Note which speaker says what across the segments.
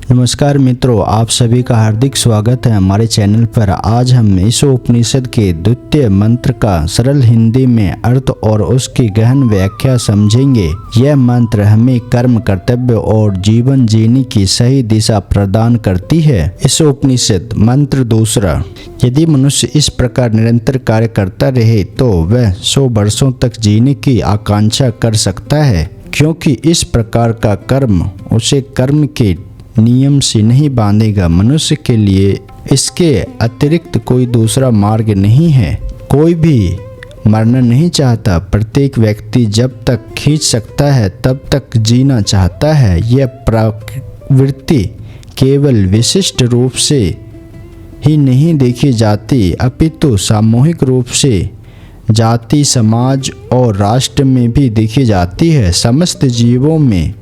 Speaker 1: नमस्कार मित्रों, आप सभी का हार्दिक स्वागत है हमारे चैनल पर। आज हम ईशोपनिषद के द्वितीय मंत्र का सरल हिंदी में अर्थ और उसकी गहन व्याख्या समझेंगे। यह मंत्र हमें कर्म, कर्तव्य और जीवन जीने की सही दिशा प्रदान करती है। ईशोपनिषद मंत्र दूसरा। यदि मनुष्य इस प्रकार निरंतर कार्य करता रहे तो वह 100 वर्षों तक जीने की आकांक्षा कर सकता है, क्योंकि इस प्रकार का कर्म उसे कर्म के नियम से नहीं बांधेगा। मनुष्य के लिए इसके अतिरिक्त कोई दूसरा मार्ग नहीं है। कोई भी मरना नहीं चाहता। प्रत्येक व्यक्ति जब तक खींच सकता है तब तक जीना चाहता है। यह प्रवृत्ति केवल विशिष्ट रूप से ही नहीं देखी जाती, अपितु सामूहिक रूप से जाति, समाज और राष्ट्र में भी देखी जाती है। समस्त जीवों में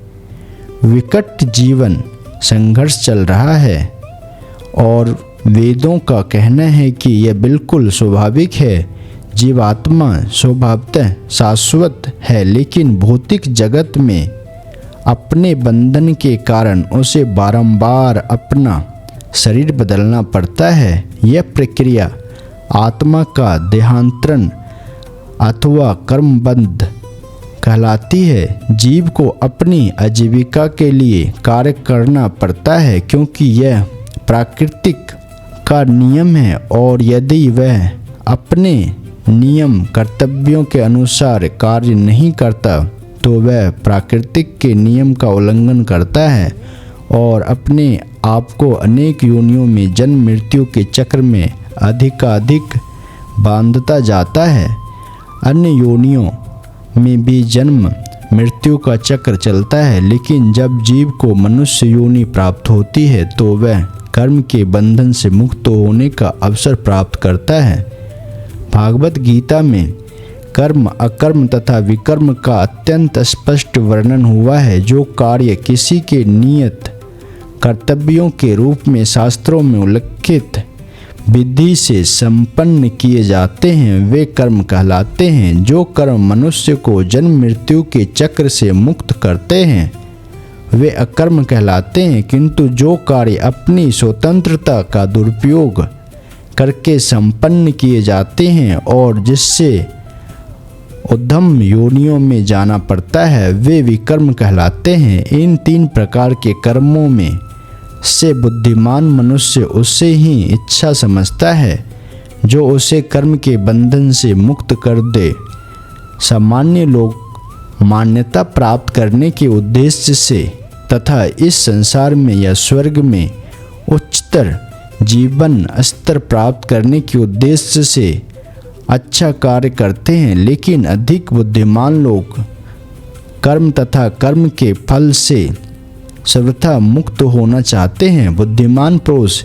Speaker 1: विकट जीवन संघर्ष चल रहा है और वेदों का कहना है कि यह बिल्कुल स्वाभाविक है। जीवात्मा स्वभावतः शाश्वत है, लेकिन भौतिक जगत में अपने बंधन के कारण उसे बारंबार अपना शरीर बदलना पड़ता है। यह प्रक्रिया आत्मा का देहांतरण अथवा कर्मबंध कहलाती है। जीव को अपनी आजीविका के लिए कार्य करना पड़ता है, क्योंकि यह प्राकृतिक का नियम है, और यदि वह अपने नियम कर्तव्यों के अनुसार कार्य नहीं करता तो वह प्राकृतिक के नियम का उल्लंघन करता है और अपने आप को अनेक योनियों में जन्म मृत्यु के चक्र में अधिकाधिक बांधता जाता है। अन्य योनियों में भी जन्म मृत्यु का चक्र चलता है, लेकिन जब जीव को मनुष्य योनि प्राप्त होती है तो वह कर्म के बंधन से मुक्त होने का अवसर प्राप्त करता है। भागवत गीता में कर्म, अकर्म तथा विकर्म का अत्यंत स्पष्ट वर्णन हुआ है। जो कार्य किसी के नियत कर्तव्यों के रूप में शास्त्रों में उल्लिखित विधि से संपन्न किए जाते हैं वे कर्म कहलाते हैं। जो कर्म मनुष्य को जन्म मृत्यु के चक्र से मुक्त करते हैं वे अकर्म कहलाते हैं। किंतु जो कार्य अपनी स्वतंत्रता का दुरुपयोग करके संपन्न किए जाते हैं और जिससे उद्धम योनियों में जाना पड़ता है वे विकर्म कहलाते हैं। इन 3 प्रकार के कर्मों में से बुद्धिमान मनुष्य उससे ही इच्छा समझता है जो उसे कर्म के बंधन से मुक्त कर दे। सामान्य लोग मान्यता प्राप्त करने के उद्देश्य से तथा इस संसार में या स्वर्ग में उच्चतर जीवन स्तर प्राप्त करने के उद्देश्य से अच्छा कार्य करते हैं, लेकिन अधिक बुद्धिमान लोग कर्म तथा कर्म के फल से सर्वथा मुक्त होना चाहते हैं। बुद्धिमान पुरुष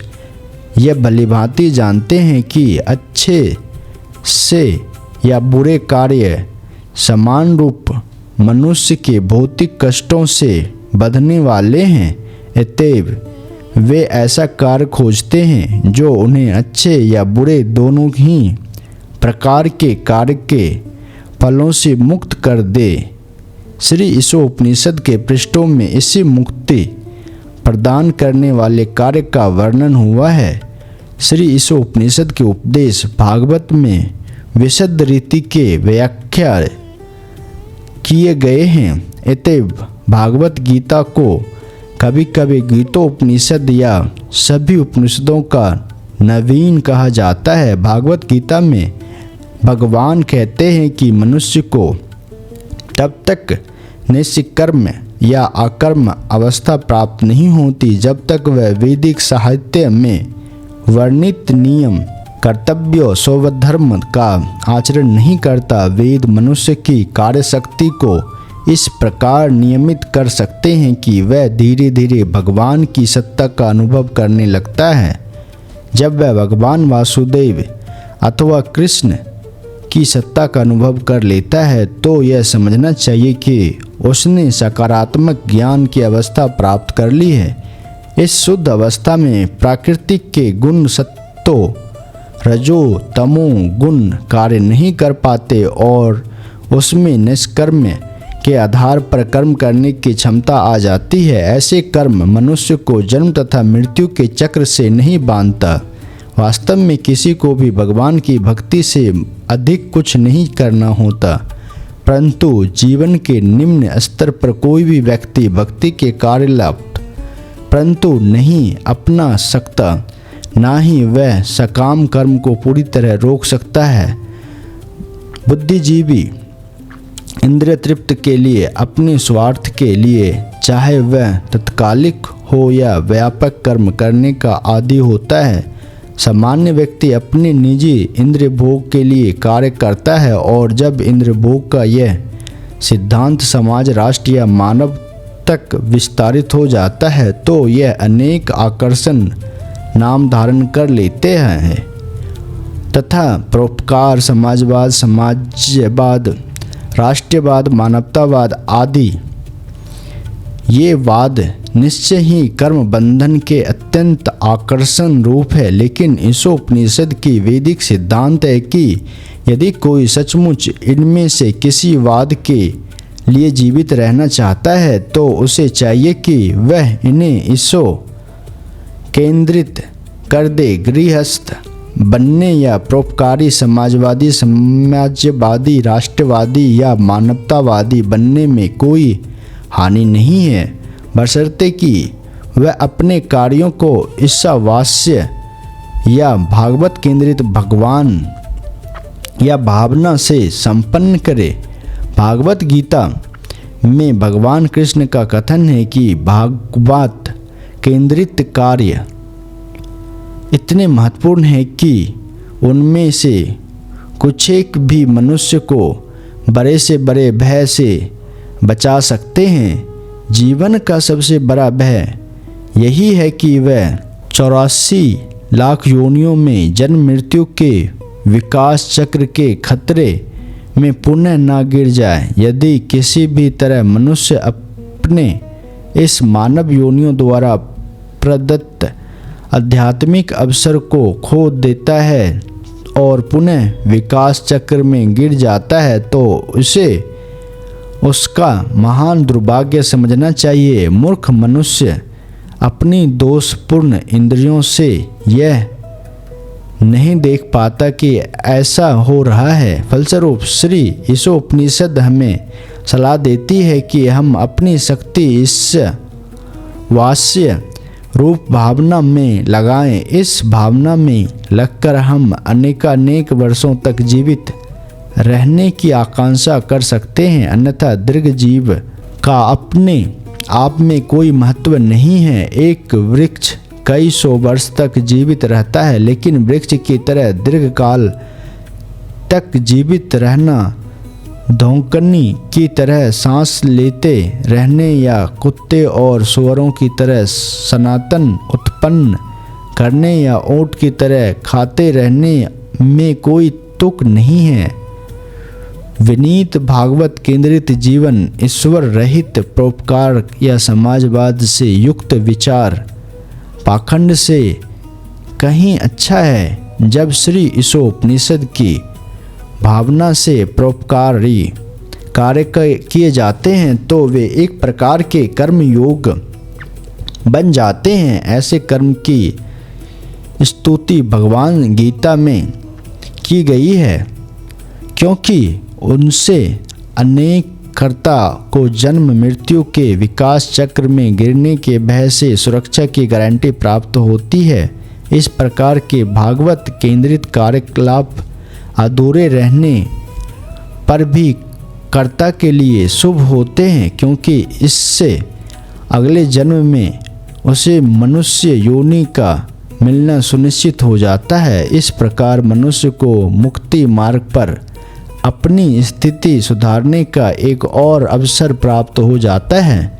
Speaker 1: यह भलीभांति जानते हैं कि अच्छे से या बुरे कार्य समान रूप मनुष्य के भौतिक कष्टों से बंधने वाले हैं, अतएव वे ऐसा कार्य खोजते हैं जो उन्हें अच्छे या बुरे दोनों ही प्रकार के कार्य के फलों से मुक्त कर दे। श्री ईशोपनिषद के पृष्ठों में इसी मुक्ति प्रदान करने वाले कार्य का वर्णन हुआ है। श्री ईशोपनिषद के उपदेश भागवत में विशद रीति के व्याख्या किए गए हैं। अतएव भागवत गीता को कभी कभी गीतोपनिषद या सभी उपनिषदों का नवीन कहा जाता है। भागवत गीता में भगवान कहते हैं कि मनुष्य को तब तक निष्कर्म या अकर्म अवस्था प्राप्त नहीं होती जब तक वह वैदिक साहित्य में वर्णित नियम, कर्तव्य, स्वधर्म का आचरण नहीं करता। वेद मनुष्य की कार्यशक्ति को इस प्रकार नियमित कर सकते हैं कि वह धीरे धीरे भगवान की सत्ता का अनुभव करने लगता है। जब वह भगवान वासुदेव अथवा कृष्ण की सत्ता का अनुभव कर लेता है तो यह समझना चाहिए कि उसने सकारात्मक ज्ञान की अवस्था प्राप्त कर ली है। इस शुद्ध अवस्था में प्राकृतिक के गुण सत्तो रजो तमो गुण कार्य नहीं कर पाते और उसमें निष्कर्म के आधार पर कर्म करने की क्षमता आ जाती है। ऐसे कर्म मनुष्य को जन्म तथा मृत्यु के चक्र से नहीं बांधता। वास्तव में किसी को भी भगवान की भक्ति से अधिक कुछ नहीं करना होता, परंतु जीवन के निम्न स्तर पर कोई भी व्यक्ति भक्ति के कार्य लाभ परंतु नहीं अपना सकता, ना ही वह सकाम कर्म को पूरी तरह रोक सकता है। बुद्धिजीवी इंद्रिय तृप्त के लिए, अपने स्वार्थ के लिए, चाहे वह तत्कालिक हो या व्यापक कर्म करने का आदी होता है। सामान्य व्यक्ति अपने निजी इंद्रिय भोग के लिए कार्य करता है, और जब इंद्रिय भोग का यह सिद्धांत समाज, राष्ट्र या मानव तक विस्तारित हो जाता है तो यह अनेक आकर्षण नाम धारण कर लेते हैं तथा परोपकार, समाजवाद, समाजवाद, राष्ट्रवाद, मानवतावाद आदि ये वाद निश्चय ही कर्म बंधन के अत्यंत आकर्षण रूप है। लेकिन ईशोपनिषद की वैदिक सिद्धांत है कि यदि कोई सचमुच इनमें से किसी वाद के लिए जीवित रहना चाहता है तो उसे चाहिए कि वह इन्हें ईशो केंद्रित कर दे। गृहस्थ बनने या परोपकारी, समाजवादी, समाजवादी, राष्ट्रवादी या मानवतावादी बनने में कोई हानि नहीं है, बशर्ते कि वह अपने कार्यों को ईशावास्य या भागवत केंद्रित भगवान या भावना से संपन्न करे। भागवत गीता में भगवान कृष्ण का कथन है कि भागवत केंद्रित कार्य इतने महत्वपूर्ण है कि उनमें से कुछ एक भी मनुष्य को बड़े से बड़े भय से बचा सकते हैं। जीवन का सबसे बड़ा भय यही है कि वह 84 लाख योनियों में जन्म मृत्यु के विकास चक्र के खतरे में पुनः न गिर जाए। यदि किसी भी तरह मनुष्य अपने इस मानव योनियों द्वारा प्रदत्त आध्यात्मिक अवसर को खो देता है और पुनः विकास चक्र में गिर जाता है तो उसे उसका महान दुर्भाग्य समझना चाहिए। मूर्ख मनुष्य अपनी दोषपूर्ण इंद्रियों से यह नहीं देख पाता कि ऐसा हो रहा है। फलस्वरूप श्री ईशोपनिषद हमें सलाह देती है कि हम अपनी शक्ति इस वास्य रूप भावना में लगाएं। इस भावना में लगकर हम अनेकानेक वर्षों तक जीवित रहने की आकांक्षा कर सकते हैं, अन्यथा दीर्घ जीव का अपने आप में कोई महत्व नहीं है। एक वृक्ष कई सौ वर्ष तक जीवित रहता है, लेकिन वृक्ष की तरह दीर्घ काल तक जीवित रहना धौंकनी की तरह सांस लेते रहने या कुत्ते और सुअरों की तरह सनातन उत्पन्न करने या ऊंट की तरह खाते रहने में कोई तुक नहीं है। विनीत भागवत केंद्रित जीवन ईश्वर रहित परोपकार या समाजवाद से युक्त विचार पाखंड से कहीं अच्छा है। जब श्री ईशोपनिषद की भावना से परोपकारी कार्य किए जाते हैं तो वे एक प्रकार के कर्म योग बन जाते हैं। ऐसे कर्म की स्तुति भगवान गीता में की गई है, क्योंकि उनसे अनेक कर्ता को जन्म मृत्यु के विकास चक्र में गिरने के भय से सुरक्षा की गारंटी प्राप्त होती है। इस प्रकार के भागवत केंद्रित कार्यकलाप अधूरे रहने पर भी कर्ता के लिए शुभ होते हैं, क्योंकि इससे अगले जन्म में उसे मनुष्य योनि का मिलना सुनिश्चित हो जाता है। इस प्रकार मनुष्य को मुक्ति मार्ग पर अपनी स्थिति सुधारने का एक और अवसर प्राप्त हो जाता है।